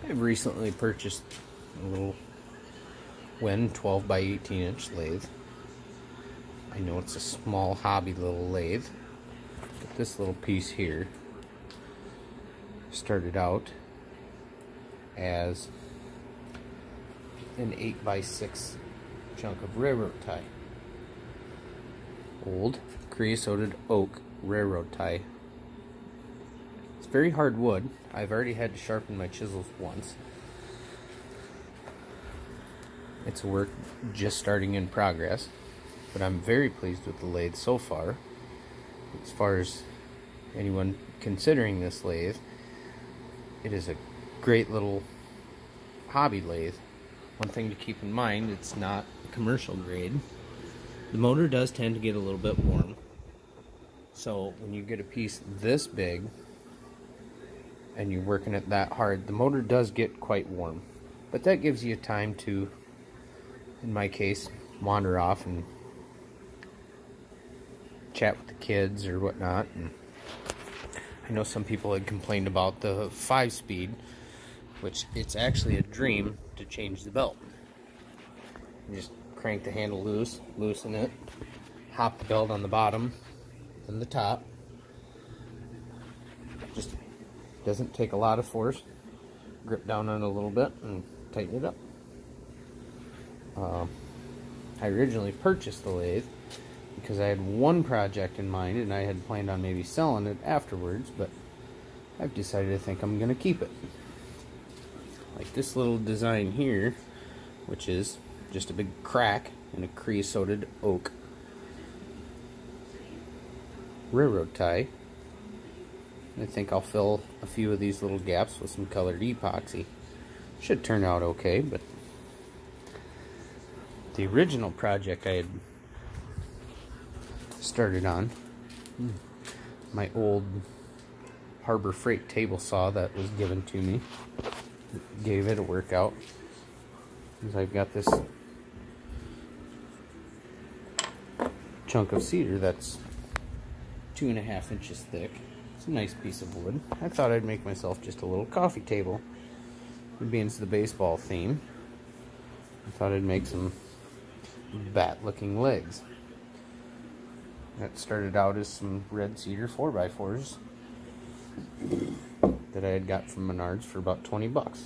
I've recently purchased a little Wen 12 by 18 inch lathe. I know it's a small hobby little lathe, but this little piece here started out as an 8 by 6 chunk of railroad tie. Old creosoted oak railroad tie. It's very hard wood. I've already had to sharpen my chisels once. It's a work just starting in progress, but I'm very pleased with the lathe so far. As far as anyone considering this lathe, it is a great little hobby lathe. One thing to keep in mind, it's not commercial grade. The motor does tend to get a little bit warm. So when you get a piece this big and you're working it that hard, the motor does get quite warm. But that gives you time to, in my case, wander off and chat with the kids or whatnot. And I know some people had complained about the 5-speed, which it's actually a dream to change the belt. You just crank the handle loose, loosen it, hop the belt on the bottom and the top. Just doesn't take a lot of force. Grip down on it a little bit and tighten it up. I originally purchased the lathe because I had one project in mind and I had planned on maybe selling it afterwards, but I've decided I think I'm going to keep it. Like this little design here, which is just a big crack in a creosoted oak railroad tie. I think I'll fill a few of these little gaps with some colored epoxy. Should turn out okay, but the original project I had started on, my old Harbor Freight table saw that was given to me, gave it a workout. I've got this chunk of cedar that's 2.5 inches thick. It's a nice piece of wood. I thought I'd make myself just a little coffee table. Being it's the baseball theme, I thought I'd make some bat-looking legs. That started out as some red cedar 4x4s that I had got from Menards for about 20 bucks.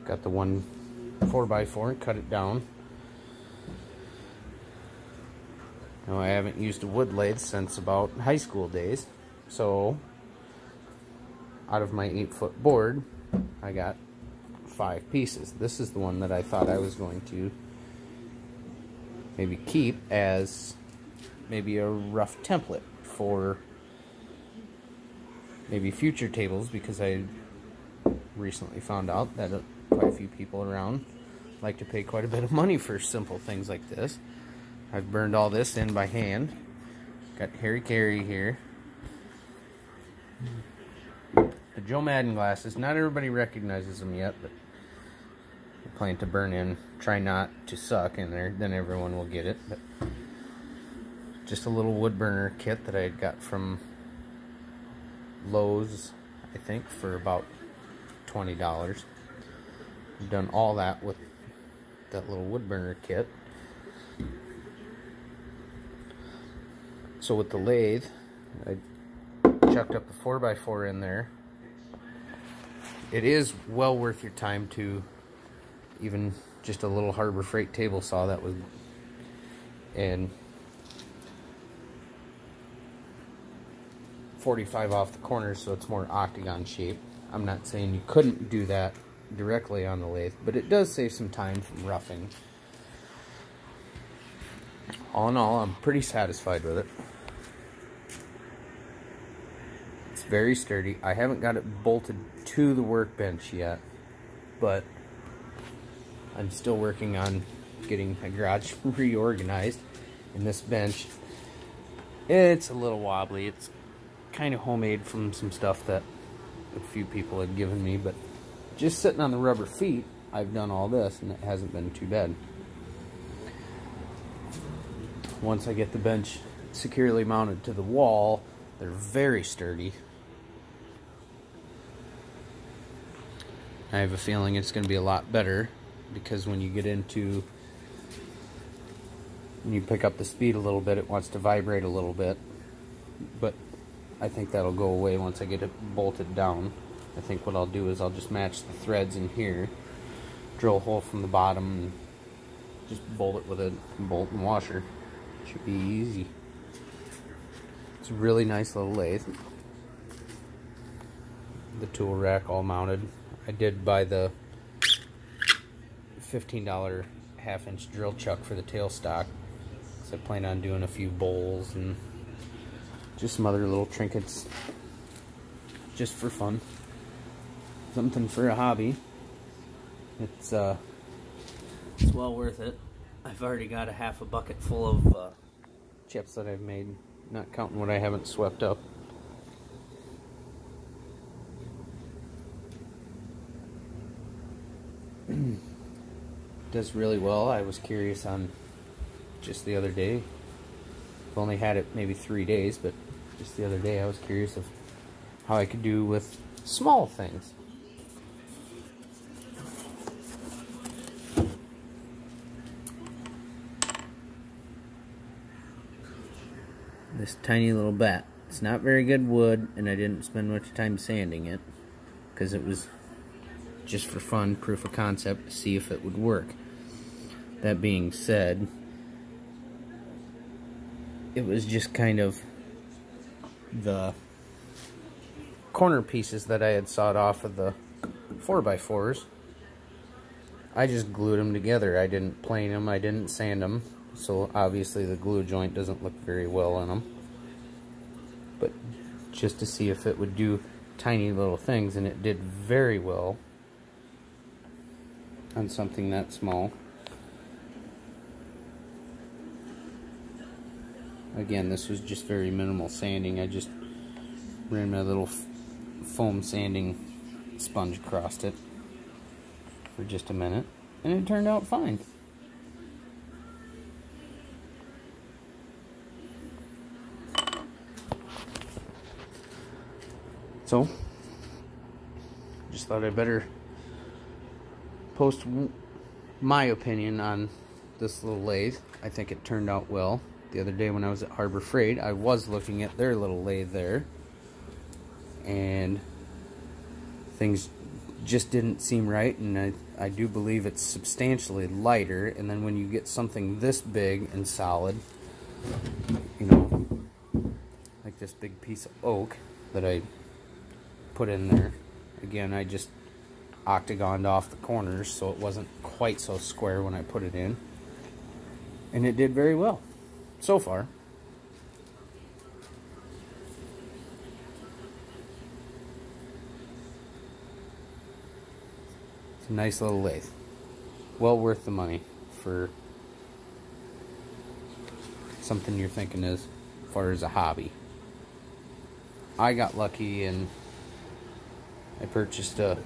Got the one 4x4 and cut it down. Now I haven't used a wood lathe since about high school days, so out of my 8-foot board I got 5 pieces. This is the one that I thought I was going to maybe keep as maybe a rough template for maybe future tables, because I recently found out that quite a few people around like to pay quite a bit of money for simple things like this. I've burned all this in by hand. Got Harry Carey here. The Joe Madden glasses. Not everybody recognizes them yet, but I plan to burn in. Try not to suck in there, then everyone will get it. But just a little wood burner kit that I had got from Lowe's, I think, for about $20. I've done all that with that little wood burner kit. So with the lathe, I chucked up the 4x4 in there. It is well worth your time to even just a little Harbor Freight table saw that was, and 45 off the corners, so it's more octagon shape. I'm not saying you couldn't do that directly on the lathe, but it does save some time from roughing. All in all, I'm pretty satisfied with it. It's very sturdy. I haven't got it bolted to the workbench yet, but I'm still working on getting my garage reorganized. And this bench, it's a little wobbly. It's kind of homemade from some stuff that a few people had given me, but just sitting on the rubber feet, I've done all this and it hasn't been too bad. Once I get the bench securely mounted to the wall, they're very sturdy. I have a feeling it's going to be a lot better, because when you get into, when you pick up the speed a little bit, it wants to vibrate a little bit. But I think that'll go away once I get it bolted down. I think what I'll do is I'll just match the threads in here, drill a hole from the bottom, and just bolt it with a bolt and washer. Should be easy. It's a really nice little lathe. The tool rack all mounted. I did buy the $15 half-inch drill chuck for the tailstock, so I plan on doing a few bowls and just some other little trinkets just for fun. Something for a hobby. It's well worth it. I've already got a half a bucket full of chips that I've made, not counting what I haven't swept up. Does really well. I was curious on just the other day. I've only had it maybe 3 days, but just the other day I was curious of how I could do with small things. This tiny little bat. It's not very good wood, and I didn't spend much time sanding it because it was just for fun, proof of concept, to see if it would work. That being said, it was just kind of the corner pieces that I had sawed off of the 4x4s. I just glued them together. I didn't plane them, I didn't sand them, so obviously the glue joint doesn't look very well in them. But just to see if it would do tiny little things, and it did very well on something that small. Again, this was just very minimal sanding. I just ran my little foam sanding sponge across it for just a minute, and it turned out fine. So, just thought I'd better post my opinion on this little lathe. I think it turned out well. The other day when I was at Harbor Freight, I was looking at their little lathe there, and things just didn't seem right, and I do believe it's substantially lighter. And then when you get something this big and solid, you know, like this big piece of oak that I put in there, again, I just octagoned off the corners so it wasn't quite so square when I put it in, and it did very well so far. It's a nice little lathe, well worth the money for something you're thinking as far as a hobby. I got lucky and I purchased a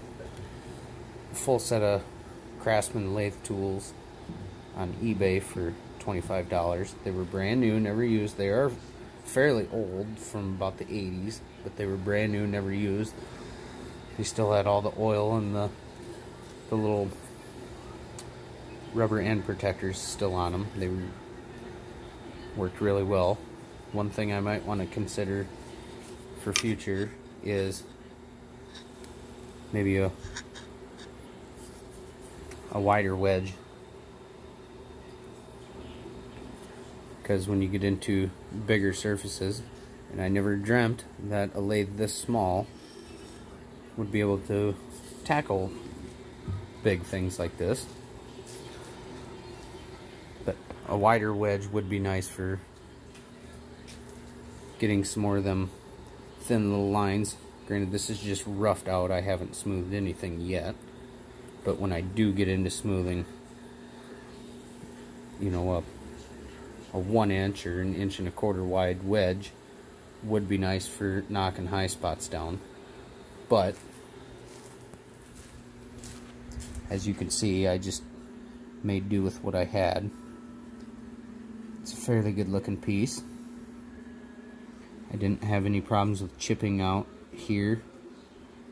full set of Craftsman lathe tools on eBay for $25. They were brand new, never used. They are fairly old, from about the 80s, but they were brand new, never used. They still had all the oil and the little rubber end protectors still on them. They worked really well. One thing I might want to consider for future is maybe a wider wedge, because when you get into bigger surfaces, and I never dreamt that a lathe this small would be able to tackle big things like this, but a wider wedge would be nice for getting some more of them thin little lines. Granted, this is just roughed out. I haven't smoothed anything yet. But when I do get into smoothing, you know, a 1 inch or 1 1/4 inch wide wedge would be nice for knocking high spots down. But as you can see, I just made do with what I had. It's a fairly good looking piece. I didn't have any problems with chipping out here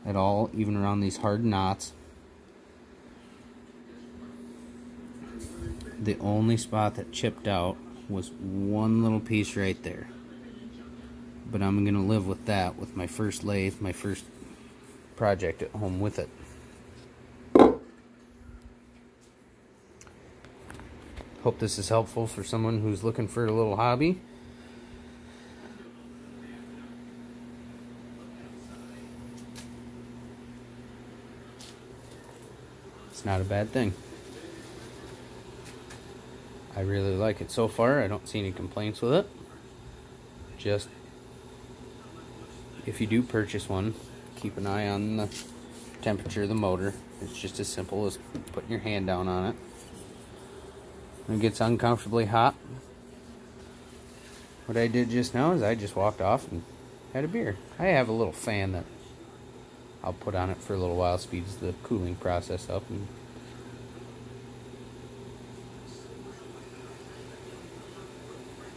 at all, even around these hard knots. The only spot that chipped out was one little piece right there. But I'm going to live with that with my first lathe, my first project at home with it. Hope this is helpful for someone who's looking for a little hobby. It's not a bad thing. I really like it so far. I don't see any complaints with it. Just, if you do purchase one, keep an eye on the temperature of the motor. It's just as simple as putting your hand down on it. When it gets uncomfortably hot, what I did just now is I just walked off and had a beer. I have a little fan that I'll put on it for a little while, speeds the cooling process up. And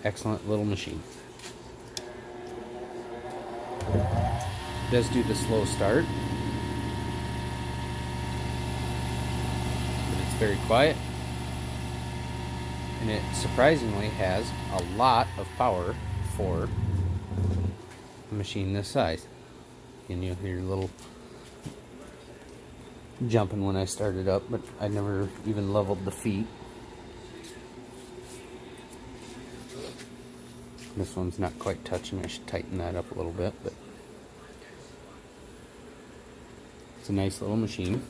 excellent little machine. It does do the slow start, but it's very quiet, and it surprisingly has a lot of power for a machine this size. And you'll hear a little jumping when I started up, but I never even leveled the feet. This one's not quite touching. I should tighten that up a little bit, but it's a nice little machine.